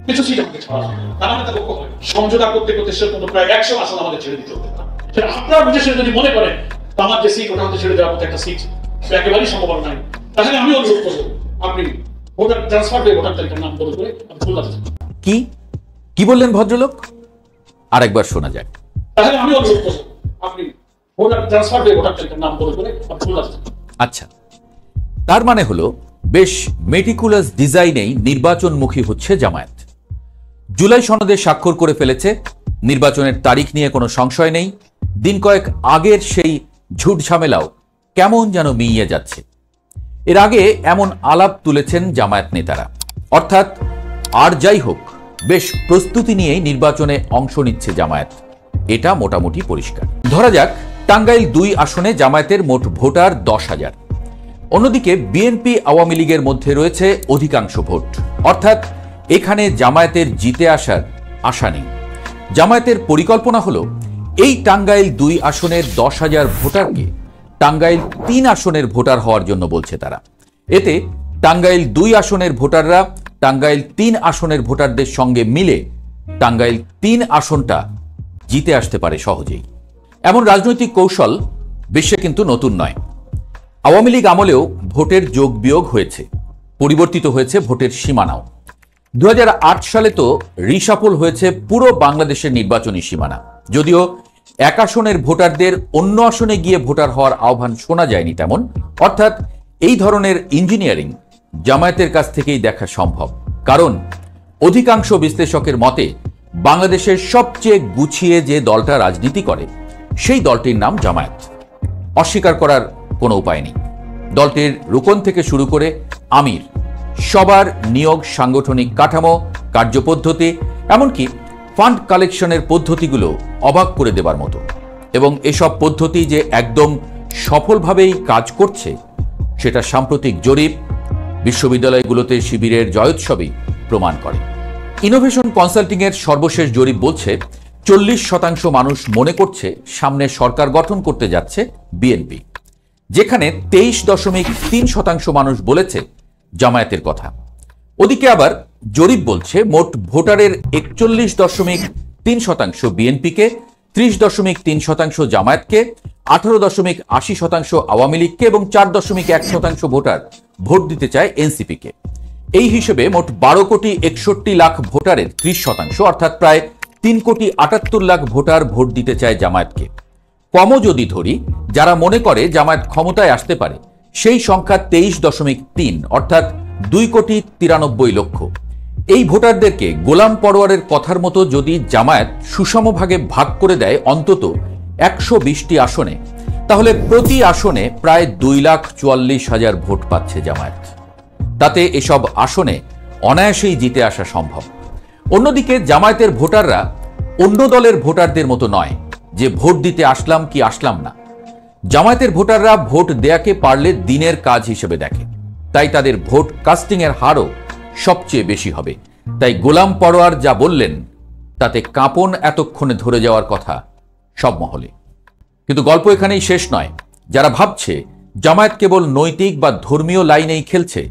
কিছু সিট আমাকে ছাড়া তারা আমাদের লক্ষ্য হয় সমঝোতা করতে করতে সে প্রায় 100 আসন আমাদের ছেড়ে দিতে হতে পারে। সেটা আপনারা বুঝে শুনে যদি মনে করেন আমার যে সিট ওটা আমাদের ছেড়ে দেওয়ার মতো একটা সিট একেবারেই সম্ভব নাই, তাহলে আমি অনুরোধ করবো আপনি ভোটার ট্রান্সফার দিয়ে ভোটার তালিকার নাম বলে করে আপনি খুলতে চান। কি বললেন ভদ্রলোক? আরেকবার শোনা যায়। তাহলে আমি অনুরোধ করবো আপনি ভোটার ট্রান্সফার দিয়ে ভোটার তালিকার নাম বলে করে আপনি খুলতে চান। আচ্ছা, তার মানে হলো বেশ মেটিকুলাস ডিজাইনেই নির্বাচনমুখী হচ্ছে জামায়াত। জুলাই সনদে স্বাক্ষর করে ফেলেছে, নির্বাচনের তারিখ নিয়ে কোনো সংশয় নেই। দিন কয়েক আগের সেই ঝুট ঝামেলাও কেমন যেন মিইয়ে যাচ্ছে। এর আগে এমন আলাপ তুলেছেন জামায়াত নেতারা, অর্থাৎ আর যাই হোক বেশ প্রস্তুতি নিয়েই নির্বাচনে অংশ নিচ্ছে জামায়াত, এটা মোটামুটি পরিষ্কার। ধরা যাক টাঙ্গাইল 2 আসনে জামায়াতের মোট ভোটার 10,000। অন্যদিকে বিএনপি আওয়ামী লীগের মধ্যে রয়েছে অধিকাংশ ভোট, অর্থাৎ এখানে জামায়াতের জিতে আসার আশা নেই। জামায়াতের পরিকল্পনা হলো এই টাঙ্গাইল 2 আসনের 10,000 ভোটারকে টাঙ্গাইল 3 আসনের ভোটার হওয়ার জন্য বলছে তারা। এতে টাঙ্গাইল 2 আসনের ভোটাররা টাঙ্গাইল 3 আসনের ভোটারদের সঙ্গে মিলে টাঙ্গাইল 3 আসনটা জিতে আসতে পারে সহজেই। এমন রাজনৈতিক কৌশল বিশ্বে কিন্তু নতুন নয়। আওয়ামী লীগ আমলেও ভোটের যোগ বিয়োগ হয়েছে, পরিবর্তিত হয়েছে ভোটের সীমানাও। 2008 সালে তো রিশাফল হয়েছে পুরো বাংলাদেশের নির্বাচনী সীমানা, যদিও এক আসনের ভোটারদের অন্য আসনে গিয়ে ভোটার হওয়ার আহ্বান শোনা যায়নি তেমন। অর্থাৎ এই ধরনের ইঞ্জিনিয়ারিং জামায়াতের কাছ থেকেই দেখা সম্ভব, কারণ অধিকাংশ বিশ্লেষকের মতে বাংলাদেশের সবচেয়ে গুছিয়ে যে দলটা রাজনীতি করে সেই দলটির নাম জামায়াত। অস্বীকার করার কোনো উপায় নেই। দলটির রুকন থেকে শুরু করে আমির সবার নিয়োগ, সাংগঠনিক কাঠামো, কার্যপদ্ধতি, এমনকি ফান্ড কালেকশনের পদ্ধতিগুলো অবাক করে দেবার মতো। এবং এসব পদ্ধতি যে একদম সফলভাবেই কাজ করছে সেটা সাম্প্রতিক জরিপ, বিশ্ববিদ্যালয়গুলোতে শিবিরের জয়োৎসবই প্রমাণ করে। ইনোভেশন কনসাল্টিং এর সর্বশেষ জরিপ বলছে 40% মানুষ মনে করছে সামনে সরকার গঠন করতে যাচ্ছে বিএনপি, যেখানে 23.3% মানুষ বলেছে জামায়াতের কথা। ওদিকে আবার জরিপ বলছে মোট ভোটারের 41.3% বিএনপিকে, 30.3% জামায়াতকে, 18.80% আওয়ামী লীগকে এবং 4.1% ভোটার ভোট দিতে চায় এনসিপিকে। এই হিসেবে মোট 12,61,00,000 ভোটারের 30%, অর্থাৎ প্রায় 3,78,00,000 ভোটার ভোট দিতে চায় জামায়াতকে। কমও যদি ধরি, যারা মনে করে জামায়াত ক্ষমতায় আসতে পারে সেই সংখ্যা 23.3, অর্থাৎ 2,93,00,000। এই ভোটারদেরকে গোলাম পরোয়ারের কথার মতো যদি জামায়াত সুষমভাগে ভাগ করে দেয় অন্তত 120টি আসনে, তাহলে প্রতি আসনে প্রায় 2,44,000 ভোট পাচ্ছে জামায়াত। তাতে এসব আসনে অনায়াসেই জিতে আসা সম্ভব। অন্যদিকে জামায়াতের ভোটাররা অন্য দলের ভোটারদের মতো নয় যে ভোট দিতে আসলাম কি আসলাম না। জামায়াতের ভোটাররা ভোট দেয়াকে পারলে দিনের কাজ হিসেবে দেখে, তাই তাদের ভোট কাস্টিং এর হারও সবচেয়ে বেশি হবে। তাই গোলাম পরোয়ার যা বললেন তাতে কাঁপন এতক্ষণে ধরে যাওয়ার কথা সব মহলে। কিন্তু গল্প এখানেই শেষ নয়। যারা ভাবছে জামায়াত কেবল নৈতিক বা ধর্মীয় লাইনেই খেলছে,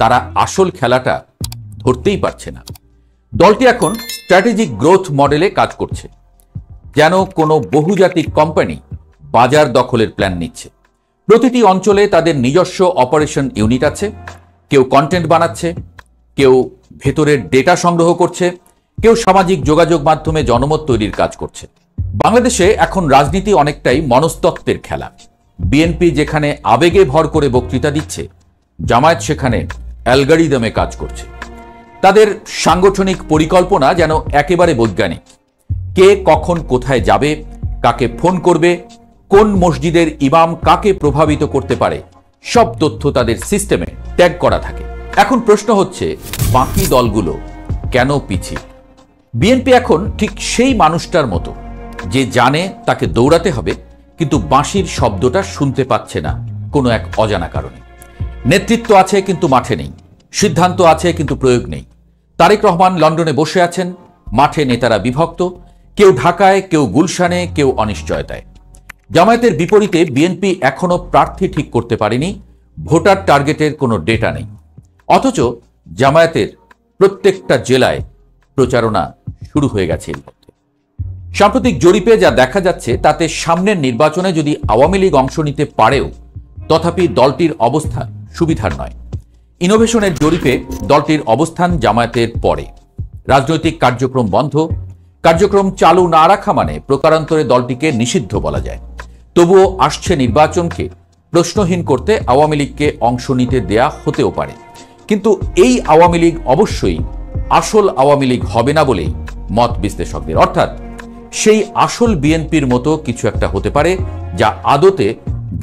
তারা আসল খেলাটা ধরতেই পারছে না। দলটি এখন স্ট্র্যাটেজিক গ্রোথ মডেলে কাজ করছে, যেন কোনো বহুজাতিক কোম্পানি বাজার দখলের প্ল্যান নিচ্ছে। প্রতিটি অঞ্চলে তাদের নিজস্ব অপারেশন ইউনিট আছে। কেউ কন্টেন্ট বানাচ্ছে, কেউ ভেতরের ডেটা সংগ্রহ করছে, কেউ সামাজিক যোগাযোগ মাধ্যমে জনমত তৈরির কাজ করছে। বাংলাদেশে এখন রাজনীতি অনেকটাই মনস্তত্ত্বের খেলা। বিএনপি যেখানে আবেগে ভর করে বক্তৃতা দিচ্ছে, জামায়াত সেখানে অ্যালগরিদমে কাজ করছে। তাদের সাংগঠনিক পরিকল্পনা যেন একেবারে বৈজ্ঞানিক। কে কখন কোথায় যাবে, কাকে ফোন করবে, কোন মসজিদের ইমাম কাকে প্রভাবিত করতে পারে, সব তথ্য তাদের সিস্টেমে ট্যাগ করা থাকে। এখন প্রশ্ন হচ্ছে, বাকি দলগুলো কেন পিছিয়ে? বিএনপি এখন ঠিক সেই মানুষটার মতো যে জানে তাকে দৌড়াতে হবে, কিন্তু বাঁশির শব্দটা শুনতে পাচ্ছে না কোনো এক অজানা কারণে। নেতৃত্ব আছে কিন্তু মাঠে নেই, সিদ্ধান্ত আছে কিন্তু প্রয়োগ নেই। তারেক রহমান লন্ডনে বসে আছেন, মাঠে নেতারা বিভক্ত, কেউ ঢাকায়, কেউ গুলশানে, কেউ অনিশ্চয়তায়। জামায়াতের বিপরীতে বিএনপি এখনো প্রার্থী ঠিক করতে পারেনি, ভোটার টার্গেটের কোনো ডেটা নেই। অথচ জামায়াতের প্রত্যেকটা জেলায় প্রচারণা শুরু হয়ে গেছে এর মধ্যে। সাম্প্রতিক জরিপে যা দেখা যাচ্ছে তাতে সামনের নির্বাচনে যদি আওয়ামী লীগ অংশ নিতে পারেও তথাপি দলটির অবস্থান সুবিধার নয়। ইনোভেশনের জরিপে দলটির অবস্থান জামায়াতের পরে। রাজনৈতিক কার্যক্রম বন্ধ, কার্যক্রম চালু না রাখা মানে প্রকারান্তরে দলটিকে নিষিদ্ধ বলা যায়। তবুও আসছে নির্বাচনকে প্রশ্নহীন করতে আওয়ামী লীগকে অংশ নিতে দেয়া হতেও পারে, কিন্তু এই আওয়ামী লীগ অবশ্যই আসল আওয়ামী লীগ হবে না বলেই মত বিশ্লেষকদের। অর্থাৎ সেই আসল বিএনপির মতো কিছু একটা হতে পারে যা আদতে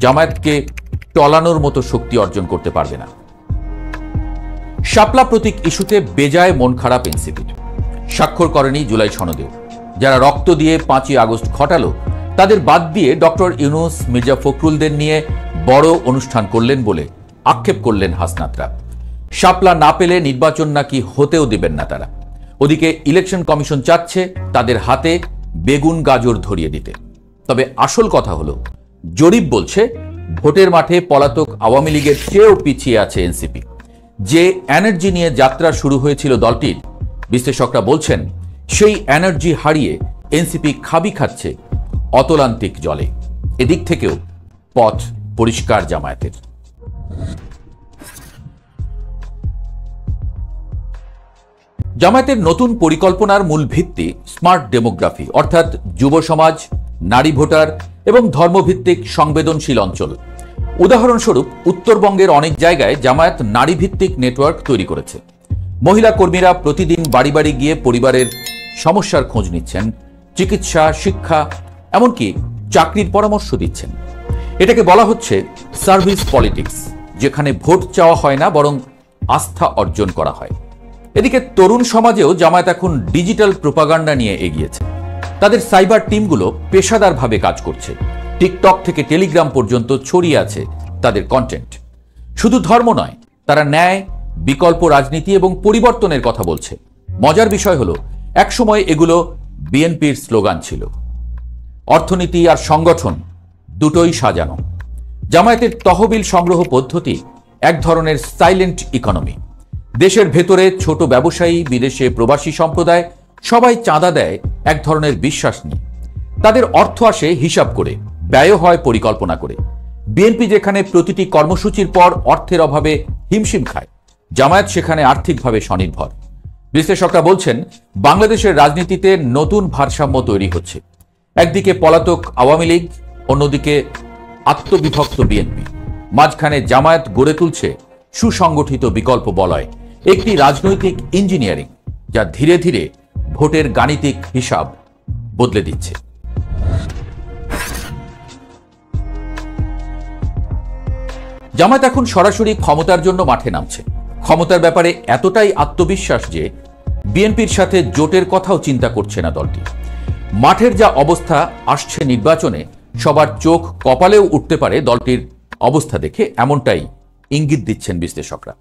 জামায়াতকে টলানোর মতো শক্তি অর্জন করতে পারবে না। শাপলা প্রতীক ইস্যুতে বেজায় মন খারাপ এনসিপির। স্বাক্ষর করেনি জুলাই সনদেও। যারা রক্ত দিয়ে 5ই আগস্ট ঘটালো তাদের বাদ দিয়ে ডক্টর ইউনূস, মির্জা ফখরুলদের নিয়ে বড় অনুষ্ঠান করলেন বলে আক্ষেপ করলেন হাসনাতরা। শাপলা না পেলে নির্বাচন নাকি হতেও দেবেন না তারা। ওদিকে ইলেকশন কমিশন চাচ্ছে তাদের হাতে বেগুন গাজর ধরিয়ে দিতে। তবে আসল কথা হলো, জরিপ বলছে ভোটের মাঠে পলাতক আওয়ামী লীগের চেয়েও পিছিয়ে আছে এনসিপি। যে এনার্জি নিয়ে যাত্রা শুরু হয়েছিল দলটির, বিশ্লেষকরা বলছেন সেই এনার্জি হারিয়ে এনসিপি খাবি খাচ্ছে অতলান্তিক জলে। এদিক থেকেও পথ পরিষ্কার জামায়াতের। জামায়াতের নতুন পরিকল্পনার মূল ভিত্তি স্মার্ট ডেমোগ্রাফি, অর্থাৎ যুব সমাজ, নারী ভোটার এবং ধর্মভিত্তিক সংবেদনশীল অঞ্চল। উদাহরণস্বরূপ উত্তরবঙ্গের অনেক জায়গায় জামায়াত নারী ভিত্তিক নেটওয়ার্ক তৈরি করেছে। মহিলা কর্মীরা প্রতিদিন বাড়ি বাড়ি গিয়ে পরিবারের সমস্যার খোঁজ নিচ্ছেন, চিকিৎসা, শিক্ষা, এমনকি চাকরির পরামর্শ দিচ্ছেন। এটাকে বলা হচ্ছে সার্ভিস পলিটিক্স, যেখানে ভোট চাওয়া হয় না বরং আস্থা অর্জন করা হয়। এদিকে তরুণ সমাজেও জামায়াত এখন ডিজিটাল প্রোপাগান্ডা নিয়ে এগিয়েছে। তাদের সাইবার টিমগুলো পেশাদারভাবে কাজ করছে। টিকটক থেকে টেলিগ্রাম পর্যন্ত ছড়িয়ে আছে তাদের কন্টেন্ট। শুধু ধর্ম নয়, তারা ন্যায়, বিকল্প রাজনীতি এবং পরিবর্তনের কথা বলছে। মজার বিষয় হলো, একসময় এগুলো বিএনপির স্লোগান ছিল। অর্থনীতি আর সংগঠন দুটোই সাজানো। জামায়াতের তহবিল সংগ্রহ পদ্ধতি এক ধরনের সাইলেন্ট ইকোনমি। দেশের ভেতরে ছোট ব্যবসায়ী, বিদেশে প্রবাসী সম্প্রদায় সবাই চাঁদা দেয় এক ধরনের বিশ্বাস নিয়ে। তাদের অর্থ আসে হিসাব করে, ব্যয় হয় পরিকল্পনা করে। বিএনপি যেখানে প্রতিটি কর্মসূচির পর অর্থের অভাবে হিমশিম খায়, জামায়াত সেখানে আর্থিকভাবে স্বনির্ভর। বিশ্লেষকরা বলছেন বাংলাদেশের রাজনীতিতে নতুন ভারসাম্য তৈরি হচ্ছে। একদিকে পলাতক আওয়ামী লীগ, অন্যদিকে আত্মবিভক্ত বিএনপি। মাঝখানে জামায়াত গড়ে তুলছে সুসংগঠিত বিকল্প বলয়, একটি রাজনৈতিক ইঞ্জিনিয়ারিং যা ধীরে ধীরে ভোটের গাণিতিক হিসাব বদলে দিচ্ছে। জামায়াত এখন সরাসরি ক্ষমতার জন্য মাঠে নামছে। ক্ষমতার ব্যাপারে এতটাই আত্মবিশ্বাস যে বিএনপির সাথে জোটের কথাও চিন্তা করছে না দলটি। মাঠের যা অবস্থা, আসছে নির্বাচনে সবার চোখ কপালেও উঠতে পারে দলটির অবস্থা দেখে, এমনটাই ইঙ্গিত দিচ্ছেন বিশ্লেষকরা।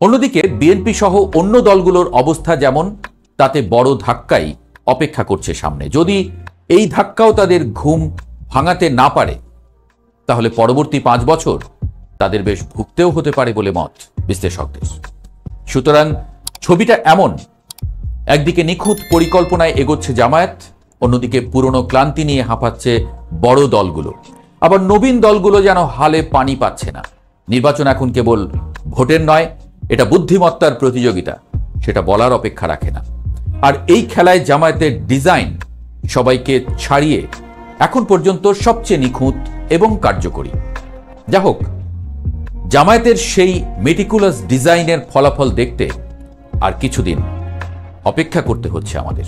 অন্যদিকে বিএনপি সহ অন্য দলগুলোর অবস্থা যেমন, তাতে বড় ধাক্কাই অপেক্ষা করছে সামনে। যদি এই ধাক্কাও তাদের ঘুম ভাঙাতে না পারে, তাহলে পরবর্তী 5 বছর তাদের বেশ ভুগতেও হতে পারে বলে মত বিশ্লেষকদের। সুতরাং ছবিটা এমন, একদিকে নিখুঁত পরিকল্পনায় এগোচ্ছে জামায়াত, অন্যদিকে পুরনো ক্লান্তি নিয়ে হাঁপাচ্ছে বড় দলগুলো। আবার নবীন দলগুলো যেন হালে পানি পাচ্ছে না। নির্বাচন এখন কেবল ভোটের নয়, এটা বুদ্ধিমত্তার প্রতিযোগিতা, সেটা বলার অপেক্ষা রাখে না। আর এই খেলায় জামায়াতের ডিজাইন সবাইকে ছাড়িয়ে এখন পর্যন্ত সবচেয়ে নিখুঁত এবং কার্যকরী। যা হোক, জামায়াতের সেই মেটিকুলাস ডিজাইনের ফলাফল দেখতে আর কিছুদিন অপেক্ষা করতে হচ্ছে আমাদের।